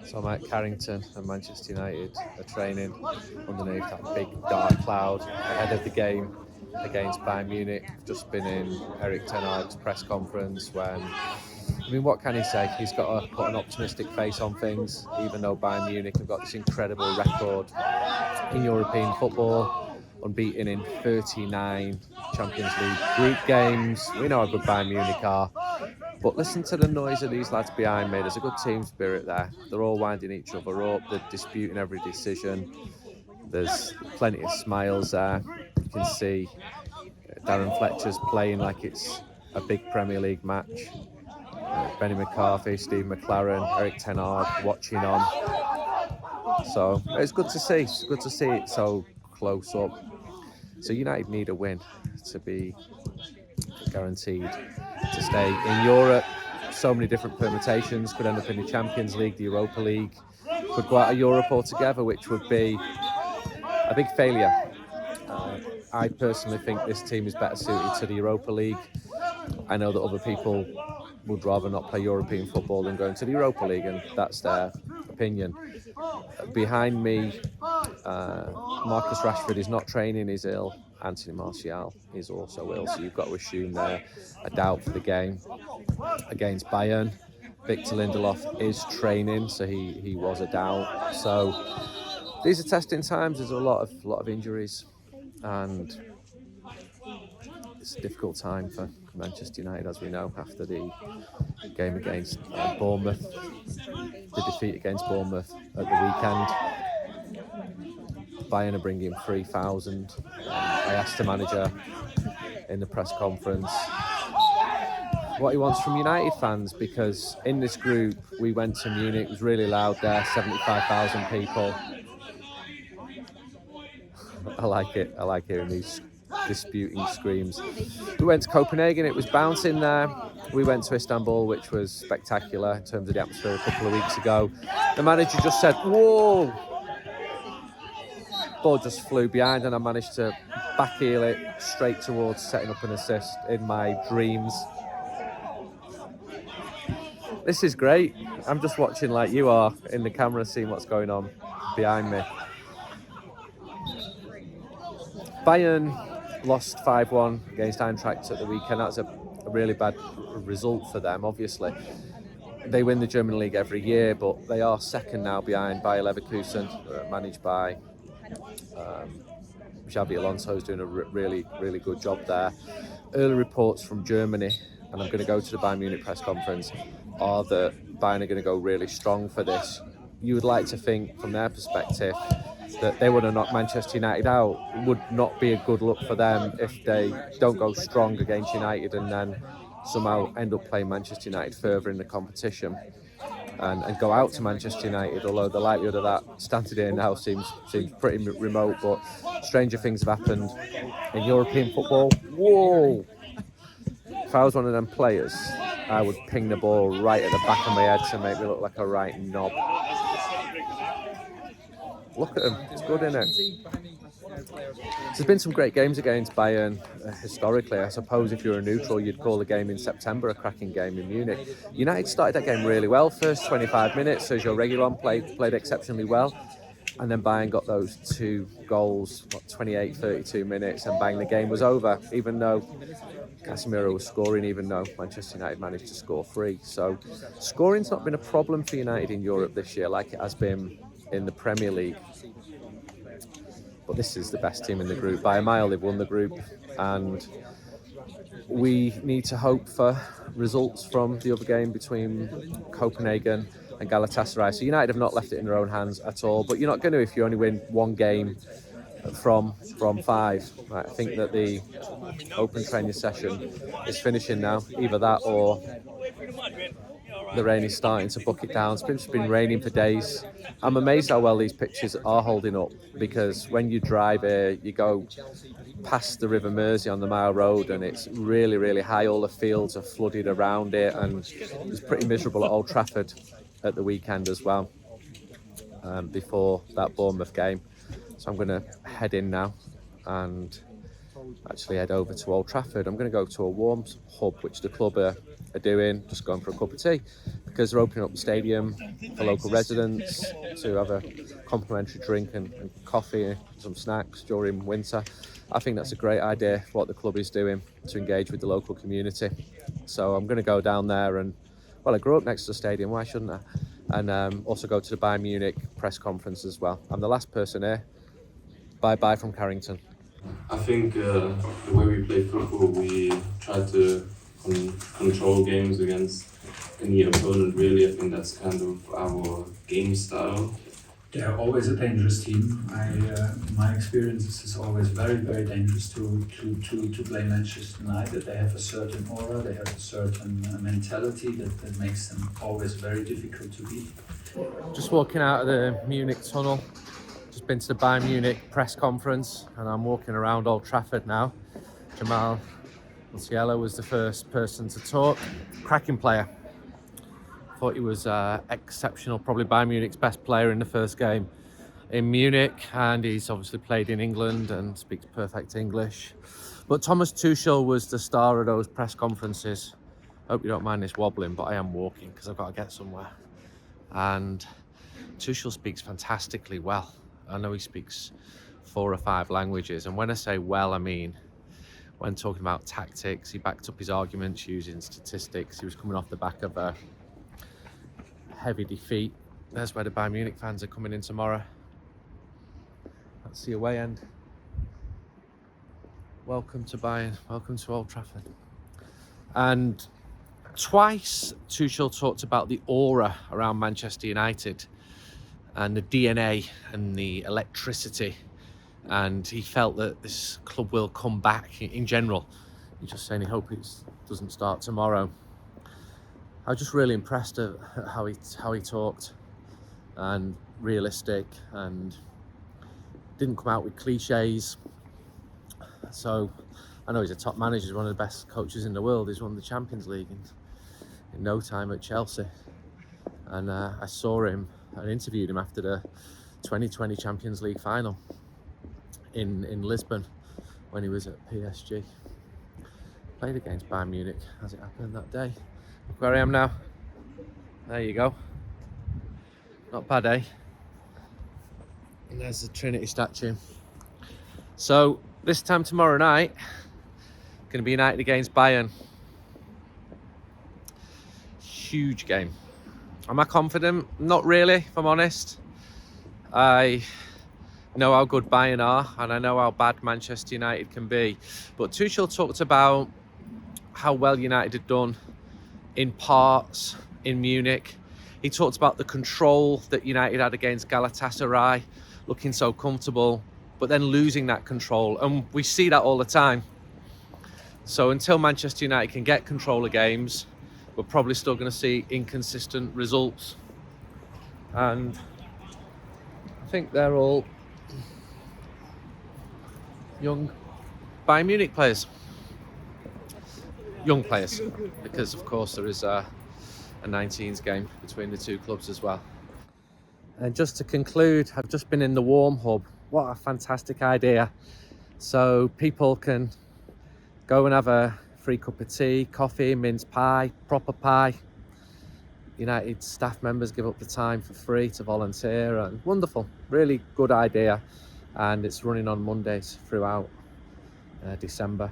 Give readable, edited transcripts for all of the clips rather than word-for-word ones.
So I'm at Carrington and Manchester United are training underneath that big dark cloud ahead of the game against Bayern Munich. I've just been in Erik Ten Hag's press conference what can he say? He's got to put an optimistic face on things, even though Bayern Munich have got this incredible record in European football, unbeaten in 39 Champions League group games. We know how good Bayern Munich are. But listen to the noise of these lads behind me. There's a good team spirit there. They're all winding each other up. They're disputing every decision. There's plenty of smiles there. You can see Darren Fletcher's playing like it's a big Premier League match. Benny McCarthy, Steve McLaren, Erik Ten Hag watching on. So it's good to see. It's good to see it so close up. So United need a win to be guaranteed to stay in Europe. So many different permutations. Could end up in the Champions League, the Europa League. Could go out of Europe altogether, which would be a big failure. I personally think this team is better suited to the Europa League. I know that other people would rather not play European football than go into the Europa League, and that's their opinion. Behind me, Marcus Rashford is not training, he's ill. Anthony Martial is also ill, so you've got to assume they're a doubt for the game against Bayern. Victor Lindelof is training, so he was a doubt. So these are testing times. There's a lot of injuries, and it's a difficult time for Manchester United, as we know, after the game against Bournemouth, the defeat against Bournemouth at the weekend. Bayern are bringing 3,000. I asked the manager in the press conference what he wants from United fans, because in this group we went to Munich, it was really loud there, 75,000 people. I like it. I like hearing these disputing screams. We went to Copenhagen, it was bouncing there. We went to Istanbul, which was spectacular in terms of the atmosphere a couple of weeks ago. The manager just said, whoa! Ball just flew behind and I managed to backheel it straight towards setting up an assist in my dreams. This is great. I'm just watching like you are in the camera, seeing what's going on behind me. Bayern lost 5-1 against Eintracht at the weekend. That's a really bad result for them, obviously. They win the German league every year, but they are second now behind Bayer Leverkusen, managed by Xabi Alonso, is doing a really, really good job there. Early reports from Germany, and I'm going to go to the Bayern Munich press conference, are that Bayern are going to go really strong for this. You would like to think, from their perspective, that they would have knocked Manchester United out. It would not be a good look for them if they don't go strong against United and then somehow end up playing Manchester United further in the competition and go out to Manchester United, although the likelihood of that standing here now seems pretty remote. But stranger things have happened in European football. Whoa! If I was one of them players, I would ping the ball right at the back of my head to make me look like a right knob. Look at him, it's good, isn't it? There's been some great games against Bayern historically. I suppose if you're a neutral, you'd call the game in September a cracking game in Munich. United started that game really well. First 25 minutes, Sergio Reguilon played exceptionally well. And then Bayern got those two goals, 28, 32 minutes, and bang, the game was over. Even though Casemiro was scoring, even though Manchester United managed to score 3. So scoring's not been a problem for United in Europe this year like it has been in the Premier League. But this is the best team in the group. By a mile, they've won the group. And we need to hope for results from the other game between Copenhagen and Galatasaray. So United have not left it in their own hands at all. But you're not going to if you only win one game from 5. Right, I think that the open training session is finishing now. Either that or the rain is starting to bucket down. It's been raining for days. I'm amazed how well these pitches are holding up, because when you drive here, you go past the River Mersey on the Mile Road and it's really, really high. All the fields are flooded around it, and it was pretty miserable at Old Trafford at the weekend as well, before that Bournemouth game. So I'm going to head in now and actually head over to Old Trafford. I'm going to go to a warm hub, which the club are doing, just going for a cup of tea, because they're opening up the stadium for local residents to have a complimentary drink and coffee and some snacks during winter. I think that's a great idea for what the club is doing to engage with the local community. So I'm going to go down there and, well, I grew up next to the stadium, why shouldn't I? And also go to the Bayern Munich press conference as well. I'm the last person here. Bye-bye from Carrington. I think the way we play football, we try to control games against any opponent, really. I think that's kind of our game style. They're always a dangerous team. My experience is always very, very dangerous to play Manchester United. They have a certain aura, they have a certain mentality that makes them always very difficult to beat. Just walking out of the Munich tunnel, just been to the Bayern Munich press conference, and I'm walking around Old Trafford now. Jamal Musiala was the first person to talk. Cracking player. Thought he was exceptional, probably Bayern Munich's best player in the first game in Munich, and he's obviously played in England and speaks perfect English. But Thomas Tuchel was the star of those press conferences. Hope you don't mind this wobbling, but I am walking because I've got to get somewhere. And Tuchel speaks fantastically well. I know he speaks 4 or 5 languages, and when I say well, I mean when talking about tactics, he backed up his arguments using statistics. He was coming off the back of a heavy defeat. There's where the Bayern Munich fans are coming in tomorrow. That's the away end. Welcome to Bayern, welcome to Old Trafford. And twice Tuchel talked about the aura around Manchester United and the DNA and the electricity, and he felt that this club will come back in general. He's just saying he hopes it doesn't start tomorrow. I was just really impressed at how he talked, and realistic, and didn't come out with cliches. So I know he's a top manager, he's one of the best coaches in the world. He's won the Champions League in no time at Chelsea, and I saw him and interviewed him after the 2020 Champions League final in Lisbon when he was at PSG. Played against Bayern Munich as it happened that day. Look where I am now. There you go. Not bad, eh? And there's the Trinity statue. So this time tomorrow night, going to be United against Bayern. Huge game. Am I confident? Not really, if I'm honest. I know how good Bayern are, and I know how bad Manchester United can be. But Tuchel talked about how well United had done in parts in Munich. He talked about the control that United had against Galatasaray, looking so comfortable, but then losing that control. And we see that all the time. So until Manchester United can get control of games, we're probably still going to see inconsistent results. And I think they're all young Bayern Munich players. Young players, because of course there is a 19s game between the two clubs as well. And just to conclude, I've just been in the Warm Hub. What a fantastic idea. So people can go and have a free cup of tea, coffee, mince pie, proper pie. United staff members give up the time for free to volunteer, and wonderful, really good idea. And it's running on Mondays throughout December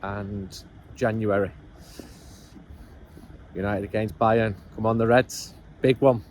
and January. United against Bayern. Come on, the Reds. Big one.